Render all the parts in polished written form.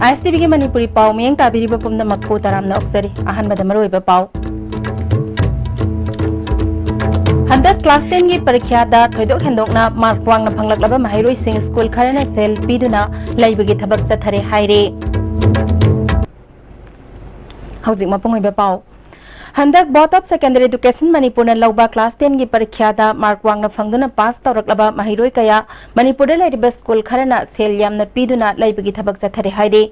ISTV के मणिपुरी पाव में ताबीरिबा पुमना मक्कू तरामना ओक्सरी अहनबदा मरुइबा पाव हंदक class 10 की परीक्षा दा थोइदोक हेंदोकना मार्क वांगना फंगलकलबा महैरोई सिंह स्कूल खरना सेल पीदुना लैबगी थबक चथरे हाइरे हौजिक मपुंगइबा पाव हंदक board of secondary education Manipur ने लौबा क्लास 10 की परीक्षा दा मार्क वांगना फंगदुना पास तौरकलबा महैरोई कया मणिपुर लेरिबा स्कूल खरना सेल यामना पीदुना लैबगी थबक चथरे हाइरे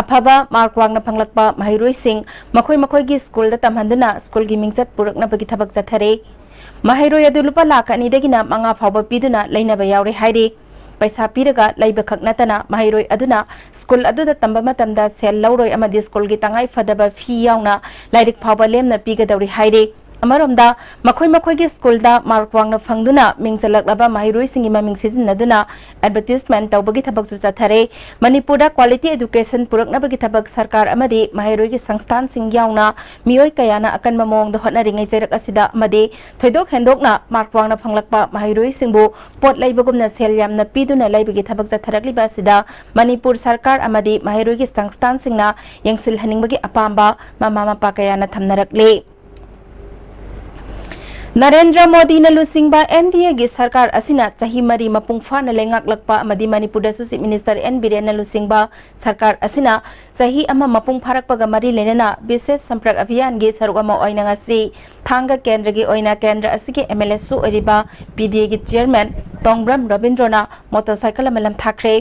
अफबा मार्क वांगना फंगलकपा महैरोई सिंह मखोई मखोई स्कूल दा तमहंदुना स्कूल की मिंगचत पुरकनबगी थबक चथरे महैरोई अदु लुपा लाख अनिदगिना मंगा फावबा पीदुना लैनबा यावरे हाइरे पैसा पीरगा लैबा खकनतना महैरोई अदुना स्कूल अदुदा तंबा मतमदा सेल लौरोई अमदि स्कूल की तंगाई फदबा फी यावना लाइरिक फावबा लेमना पीगदौरी हाइरे अमरोमदा मखोई मखोई की स्कूल दा मार्क वांगना फंगदुना मिंगचलकलबा महैरोई सिंगी ममिंग सिजिनदुना एडवर्टाइजमेंट तौबगी थबक चथरे मणिपुर दा क्वालिटी एजुकेशन पुरकनबगी थबक सरकार अमदि महैरोई की संस्थान सिंग यावना मियोय कयाना अकनबा मोंग द होटनरिंगै जैरक असिदा अमदि थोइदोक हेंदोकना मार्क वांगना फंगलकपा महैरोई सिंगबु पोट लैबगुमना सेल यामना पीदुना लैबगी थबक चथरकलिबा असिदा मणिपुर सरकार अमदि महैरोई की संस्थान सिंगना यंगसिल हनिंगबगी अपांबा ममा मपा कयाना थमनरकले नरेंद्र मोदी न लुसिंगबा एनडीए की सरकार असिना चाही मरी मपुंग फाना लेंगाकलकपा अमदि Manipur chief minister N Biren लुसिंगबा सरकार असिना चाही अमा मपुंग फारकपगा मरी लेना विशेष संपर्क अभियान की सरुक अमा ओइना ngasi थांगा केंद्र की ओइना केंद्र असिगे एमएलए सु ओरिबा पीडीए की चेयरमैन तोंगब्रम रविंद्रना मोटरसाइकिल अमलम थाखरे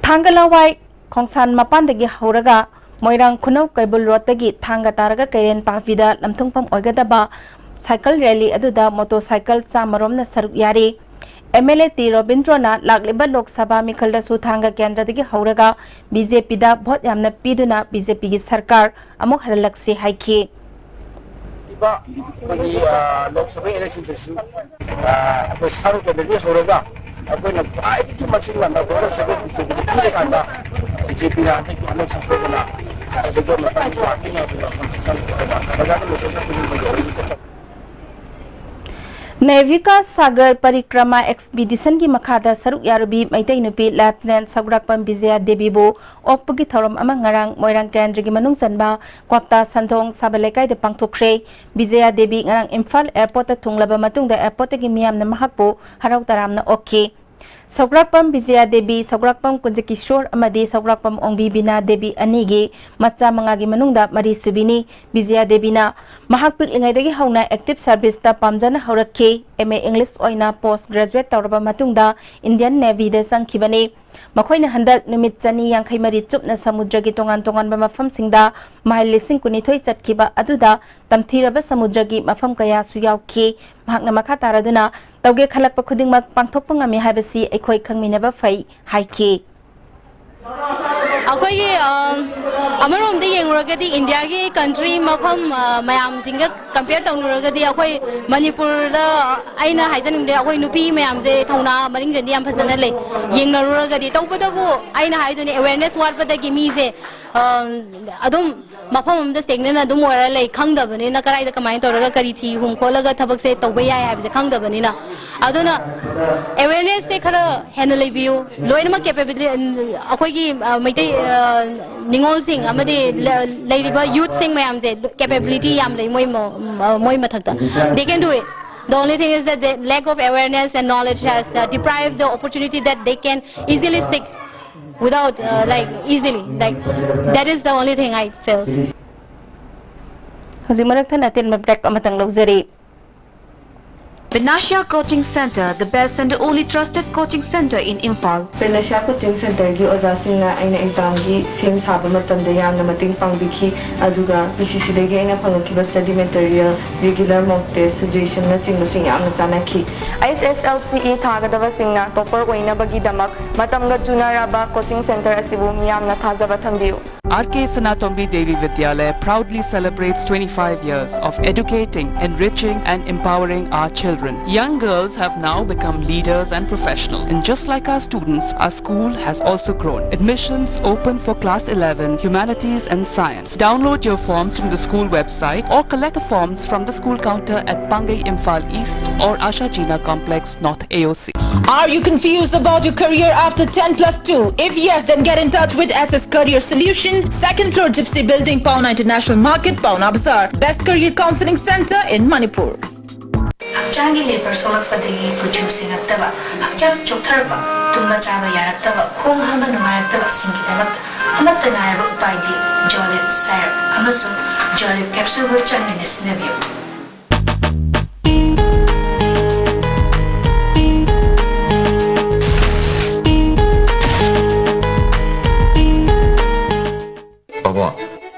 थांगा लवाई खोंसान मपानदगी हौरगा मोइरांग खुनौ कैबुल रोडतगी थांगा तारगा कैरेन पाविदा लमथुंगपम ओइगदबा साइकिल रैली अदुदा मोटरसाइकिल चामरोमना सरुक यारे एमएलए टी रविंद्रना लाक्लिबा लोकसभा मिखलदसु थांगा केंद्रदगी हौरगा बीजेपी दा भोट यामना पीदुना बीजेपी की सरकार अमुक हरलक्सी हाइखी लोकसभा इलेक्शन से थांगा केंद्रदगी हौरगा अखोना फाइदगी मसिन लंदा बोरा सगे बीजेपी कांदा बीजेपी ना इलेक्शन से ना जो मतलब पार्टी ना नेविका सागर परिक्रमा एक्सपीडिशन की मखादा सरुक यारुबी मैतै नुपी लेफ्टिनेंट सगुराकपम विजया देवीबो ओपगी थौरम अमा ngarang मोइरांग केंद्र की मनुंग चनबा क्वाप्ता संथोंग साबलेकाई दे पांगथोखरे विजया देवी ngarang इम्फाल एयरपोर्ट थुंगलबा मतुंग द एयरपोर्ट की मियामना महकपो हराउ तरामना ओके सौग्राकपम विजया देवी सौग्राकपम कुंज किशोर अमदी सौग्राकपम ओंबी बिना देवी अनीगी मच्चा मंगागी मनुंगदा मरी सुबिनी विजया देवीना महक पिकलिंगैदगी हौना एक्टिव सर्विस ता पामजना हौरखे एमए इंग्लिश ओइना पोस्ट ग्रेजुएट तौरबा मतुंगदा इंडियन नेवी दे संखिबने मखोइना हंदक निमित चनी यांखै मरी चुपना समुद्र की तोंगान तोंगान मफम सिंगदा माइल लिसिंग कुनिथोइ चटखिबा अदुदा तमथीरबा समुद्र की मफम कया सुयावखि महकना मखा तारादुना तौगे खलकपा खुदिंगमक पांथोकपा ngami हाइबसी अखोइ खंगमिनबा फै हाइखि अखोई अमरोम दे येंगुरगदी इंडिया की कंट्री मफम मयाम सिंग कंपेयर तौनुरगदी अखोई मणिपुर दा आइना हाइजनिंग दे अखोई नुपी मयाम जे थौना मरिंग जंदी याम फसना ले येंगनरुरगदी तौबदबो आइना हाइदुनी अवेयरनेस वाटपदगी मीजे अदुम मफम अमदा स्टेगनेना अदुम ओरा ले खंगदबनीना कराइदा कमाइन तौरगा करी थी हुम खोलगा थबक से तौबा याय हाइबजे खंगदबनीना अदुना अवेयरनेस से खरा हेन लेबियो लोइनमा कैपेबिलिटी अखोई की मैते निंगोल सिंह अमदे लेरिबा यूथ सिंह मयाम जे कैपेबिलिटी याम ले मोय मथकता दे can do it. The only thing is that the lack of awareness and knowledge has deprived the opportunity that they can easily seek without easily. That is the only thing I feel. Hujik marak thana tin mabdak amatang luxury. Benasha Coaching Center, the best and only trusted coaching center in Imphal. Benasha Coaching Center gi oja singna aina exam gi sem saba matamda yamna mating pangbikhi aduga BCC dagi aina phangkiba study material regular mock test suggestion na chingba sing yamna chanakhi. ISSLCE thagadaba singna topper oina bagi damak matamga junaraba coaching center asibu miyamna thajaba thambiyu. R.K. Sanatombi Devi Vidyalaya proudly celebrates 25 years of educating, enriching and empowering our children. Young girls have now become leaders and professionals. And just like our students, our school has also grown. Admissions open for class 11, humanities and science. Download your forms from the school website or collect the forms from the school counter at Pangai Imphal East or Asha Jina Complex, North AOC. Are you confused about your career after 10+2? If yes, then get in touch with SS Career Solution, 2nd floor Gypsy Building, Pauna International Market, Pauna Bazaar. Best Career Counseling Center in Manipur. Hakchangi labor solakpadagi producing aktaba, hakchang choktarba, tumma chaba yaraktaba, khong hama nungayaktaba singidamak, amatta nayaba upaidi, Jolib syrup, amasu Jolib capsule bu chanmini sinabiyo.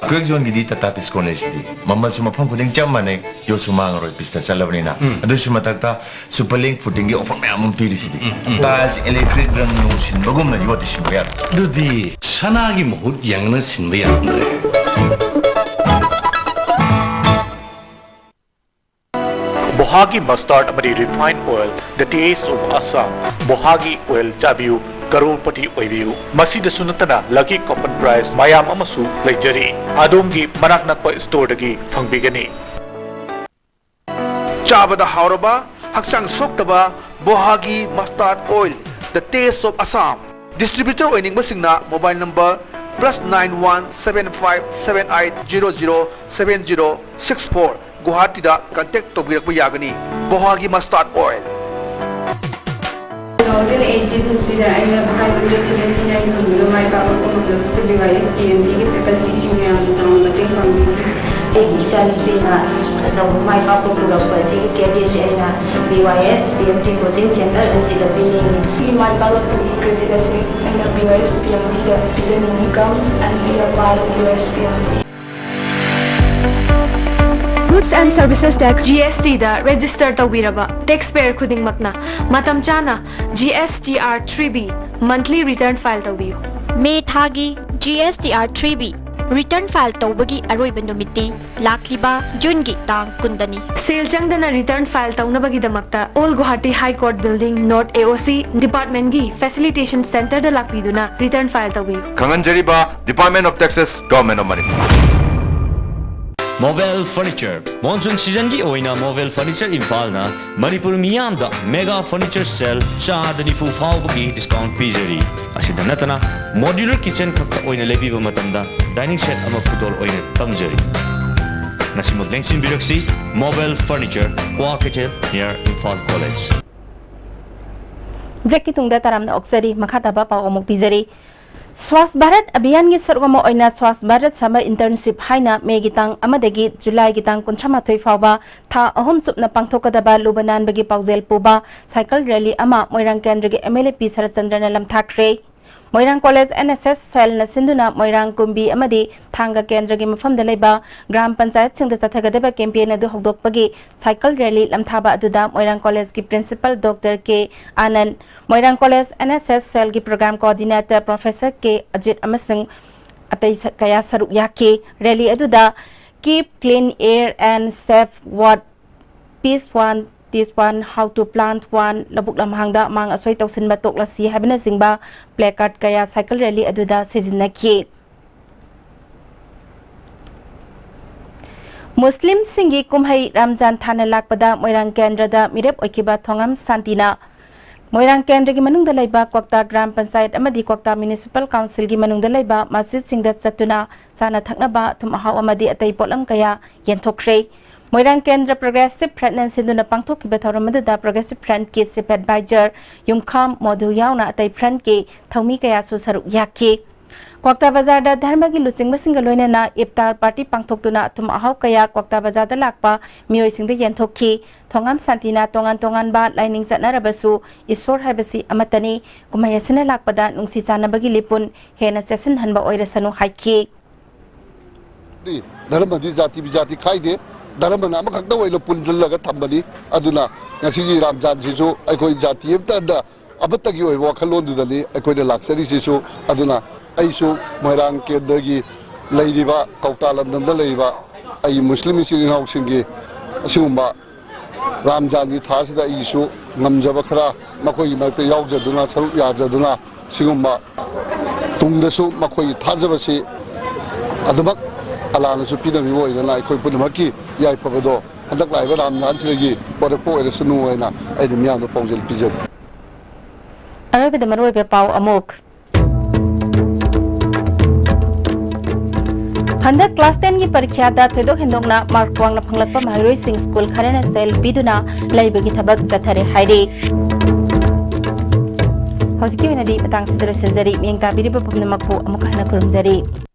Quick zone gidi tatatis college di. Mamal suma pang kuding jam mana yo suma ngoroi pista salabni na. Ado suma takta superlink footing gi offer me amon piri sidi. Tas electric run no sin bagum na yo tisin bayar. Dudi sana gi mohut yang na sin bayar andre. Bohagi mustard amadi refined oil, the taste of Assam. Bohagi oil chabiu. Karupati oibiu masida sunatana lucky common price mayam amasu leijari adomgi manak nakpa store dagi fangbigani chabada hauraba haksang soktaba bohagi mustard oil the taste of Assam distributor oining basingna mobile number +917578007064 Guwahati da contact tobirakba yagani bohagi mustard oil 2018 sida aina 579 kulo mai papa ko sa BYS PMT ki faculty singya sa mating pambi Jadi saya bina asal mai papa ko ga pasi KDC aina BYS PMT coaching center sida bini ki mai papa ko credit asi aina BYS PMT da presenting income and be a part of BYS PMT Goods and Services Tax GST da register tawiraba taxpayer khuding makna matam chana GSTR 3B monthly return file tawiyo May thagi GSTR 3B return file tawbagi aroi bendomiti lakliba June gi tang kundani sale changdana return file tawnabagi damakta All Guwahati High Court Building North AOC Department gi Facilitation Center da lakpiduna return file tawiyo Kanganjariba Department of Taxes Government of Manipur Mobile Furniture Monsoon season gi oina Mobile Furniture Imphal na Manipur miyam da Mega Furniture Sale shadani fu fawgi discount pizeri asida natana modular kitchen khakta oina lebiba matamda dining set ama pudol oina tamjeri nasimag lengsin biraksi Mobile Furniture Quaketel near Imphal College Break kitungda taramna oksari makhataba pa omok pizeri Swast Bharat Abhiyan gi sarwama oina Swast Bharat Summer Internship haina May gitang amadagi July gitang 13 fawba tha ahom supna pangthokadaba lubanan bagi paujel puba cycle rally ama Moirang Kendra gi MLP Sarachandra na lamthakre Moirang College NSS cell na sinduna Moirang Kumbi amadi thanga Kendra gi mafamda leiba Gram Panchayat singda chathagadaba campaign adu hogdokpagi cycle rally lamthaba aduda Moirang College gi Principal Dr. K Anand Moirang College NSS cell gi Program Coordinator Professor K Ajit amasung atay kaya saruk yaki rally aduda keep clean air and safe what peace one this one how to plant one labuk lamhangda mang asoy tawsin batok lasi habina singba placard kaya cycle rally aduda sizinaki Muslim singi kumhai Ramzan thana lakpada Moirang Kendra da mirep oikiba thongam santina Moirang Kendra gi manungda laiba Kwakta Gram Panchayat amadi Kwakta Municipal Council gi manungda laiba masjid singda satuna sana thaknaba thum ahaw amadi atay polam kaya yenthokre Moirang Kendra Progressive Front nan sinduna pangthok ki bathoram da Progressive Front ki chief advisor Yumkham Modhu yauna atay front ki thawmi kaya su saruk yakki Kwakta Bazar da dharma gi luching masinga loina na iftar party pangthoktuna thum ahaw kaya Kwakta Bazar da lakpa mioi singda yenthokki thongam santina tongan ba lining chatnarabasu isor haibasi amatani kumayasina lakpada nungsi chanabagi lipun hena session hanba oirasanu haiki dharma di jati bijati khaide dharma na amakakta oilo punjalaga thambani aduna ngasi Ramjan sisu aikoi jati evta abatagi oi wakhalon dudani aikoi laksari sisu aduna aisu Moirang Kendra gi ꯂꯩꯔꯤꯕ ꯀꯧꯇꯥ ꯂꯝꯗꯝꯗ ꯂꯩꯔꯤꯕ ꯑꯩ Muslim ꯏꯆꯤꯜ ꯏꯅꯥꯎꯁꯤꯡꯒꯤ ꯑꯁꯤꯒꯨꯝꯕ ꯔꯥꯝꯖꯥꯟꯒꯤ ꯊꯥꯁꯤꯗ ꯑꯩꯒꯤꯁꯨ ꯉꯝꯖꯕ ꯈꯔ ꯃꯈꯣꯏꯒꯤ ꯃꯔꯛꯇ ꯌꯥꯎꯖꯗꯨꯅ ꯁꯔꯨꯛ ꯌꯥꯖꯗꯨꯅ ꯁꯤꯒꯨꯝꯕ ꯇꯨꯡꯗꯁꯨ ꯃꯈꯣꯏꯒꯤ ꯊꯥꯖꯕꯁꯤ ꯑꯗꯨꯃꯛ ꯑꯂꯥꯅꯁꯨ ꯄꯤꯅꯕꯤꯕ ꯑꯣꯏꯗꯅ ꯑꯩꯈꯣꯏ ꯄꯨꯝꯅꯃꯛꯀꯤ ꯌꯥꯏꯐꯕꯗꯣ ꯍꯟꯗꯛ ꯂꯥꯛꯏꯕ ꯔꯥꯝꯖꯥꯟꯁꯤꯗꯒꯤ ꯄꯣꯔꯛꯄ ꯑꯣꯏꯔꯁꯅꯨ ꯍꯥꯏꯅ ꯑꯩꯅ ꯃꯤꯌꯥꯝꯗ ꯄꯥꯎꯖꯦꯜ ꯄꯤꯖꯔꯤ ꯑꯔꯣꯏꯕꯗ ꯃꯔꯨꯑꯣꯏꯕ ꯄꯥꯎ ꯑꯃꯨꯛ हंदक क्लास 10 की परीक्षा दा थोदोक हेंदोंगना मार्क वांगना फंगलकपा महरोई सिंह स्कूल खरेना सेल बिदुना लाइबगी थबक जथरे हाइरे हौजिकी वेनादी पतांग सिदर सेंजरी मियंग ताबिरिबा पुमनमकपु अमुक हना खुरुमजरी।